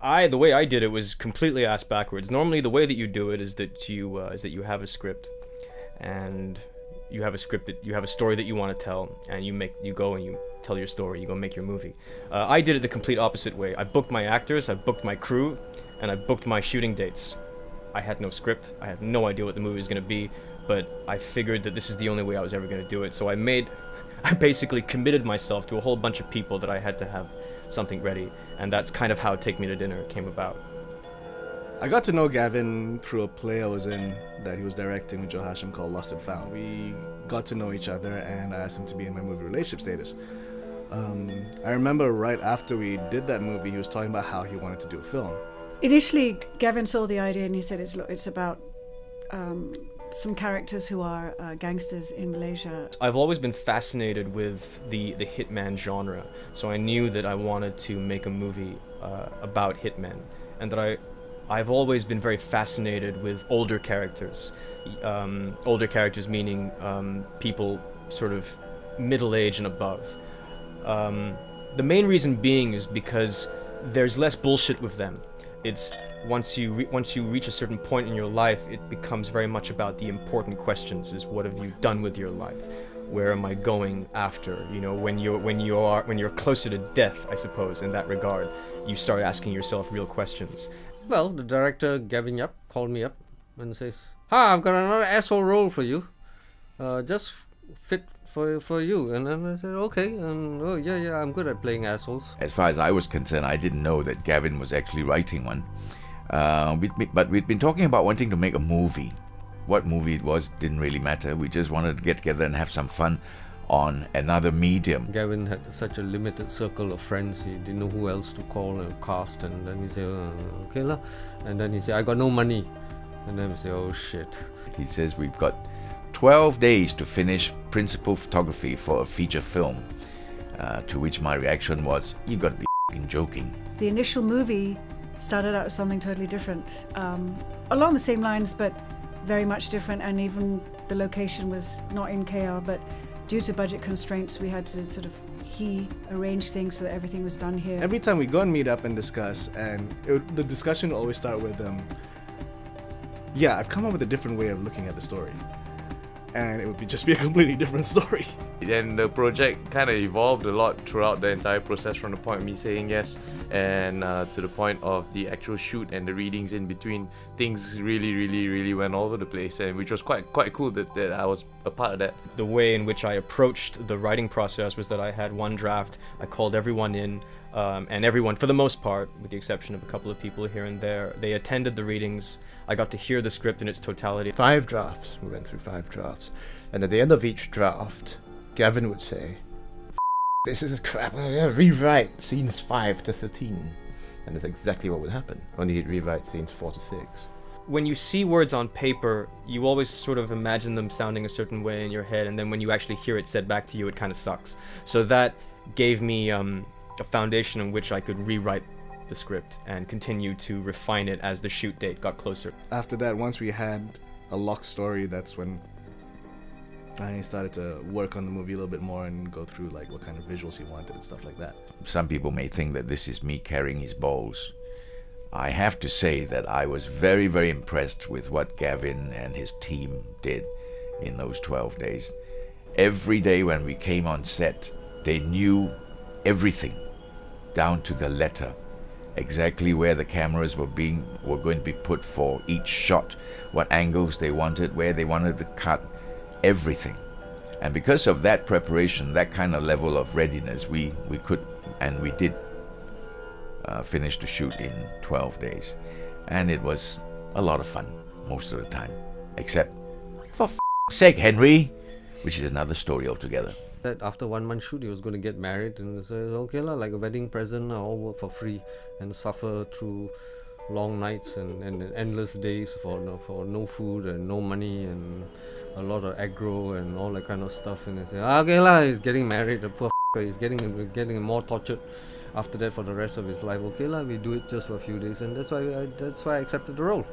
The way I did it was completely ass backwards. Normally, the way that you do it is that you have a script, and you have a story that you want to tell, and you go and you tell your story. You go make your movie. I did it the complete opposite way. I booked my actors, I booked my crew, and I booked my shooting dates. I had no script. I had no idea what the movie was gonna be, but I figured that this is the only way I was ever gonna do it. So I basically committed myself to a whole bunch of people that I had to have something ready, and that's kind of how Take Me to Dinner came about. I got to know Gavin through a play I was in that he was directing with Joe Hashim called Lost and Found. We got to know each other, and I asked him to be in my movie Relationship Status. I remember right after we did that movie, he was talking about how he wanted to do a film. Initially, Gavin saw the idea and he said it's about some characters who are gangsters in Malaysia. I've always been fascinated with the hitman genre, so I knew that I wanted to make a movie about hitmen, and that I've always been very fascinated with older characters. Older characters meaning people sort of middle age and above. The main reason being is because there's less bullshit with them. It's once you reach a certain point in your life, it becomes very much about the important questions: is what have you done with your life? Where am I going after? You know, when you're closer to death, I suppose, in that regard, you start asking yourself real questions. Well, the director Gavin Yap called me up and says, "Hi, I've got another asshole role for you. Just fit for you." And then I said, "Okay." And oh yeah, I'm good at playing assholes. As far as I was concerned, I didn't know that Gavin was actually writing one. But we'd been talking about wanting to make a movie. What movie it was didn't really matter. We just wanted to get together and have some fun on another medium. Gavin had such a limited circle of friends, he didn't know who else to call and cast, and then he said, "Okay lah." And then he said, "I got no money." And then we said, "Oh shit." He says we've got 12 days to finish principal photography for a feature film. To which my reaction was, "You got to be f***ing joking." The initial movie started out as something totally different, along the same lines, but very much different, and even the location was not in KL, but due to budget constraints, we had to he arranged things so that everything was done here. Every time we go and meet up and discuss, and the discussion would always start with, I've come up with a different way of looking at the story. And it would just be a completely different story. And the project kind of evolved a lot throughout the entire process, from the point of me saying yes and to the point of the actual shoot and the readings in between. Things really went all over the place, and which was quite cool that I was a part of that. The way in which I approached the writing process was that I had one draft. I called everyone in, and everyone, for the most part, with the exception of a couple of people here and there, they attended the readings. I got to hear the script in its totality. 5 drafts. We went through 5 drafts. And at the end of each draft, Gavin would say, "This is crap, I'm gonna rewrite scenes 5 to 13. And that's exactly what would happen. Only he'd rewrite scenes 4 to 6. When you see words on paper, you always sort of imagine them sounding a certain way in your head, and then when you actually hear it said back to you, it kind of sucks. So that gave me a foundation on which I could rewrite the script and continue to refine it as the shoot date got closer. After that, once we had a locked story, that's when I started to work on the movie a little bit more and go through like what kind of visuals he wanted and stuff like that. Some people may think that this is me carrying his balls. I have to say that I was very impressed with what Gavin and his team did in those 12 days. Every day when we came on set, they knew everything, down to the letter. Exactly where the cameras were going to be put for each shot, what angles they wanted, where they wanted to cut, everything. And because of that preparation, that kind of level of readiness, we could and we did finish the shoot in 12 days. And it was a lot of fun most of the time, except for f***'s sake, Henry, which is another story altogether. That after 1 month shoot, he was going to get married, and says, "Okay lah, like a wedding present, I'll work for free and suffer through long nights and endless days for no food and no money and a lot of aggro and all that kind of stuff." And they say, "Okay lah, he's getting married, the poor he's getting more tortured after that for the rest of his life. Okay lah, we do it just for a few days." And that's why I accepted the role.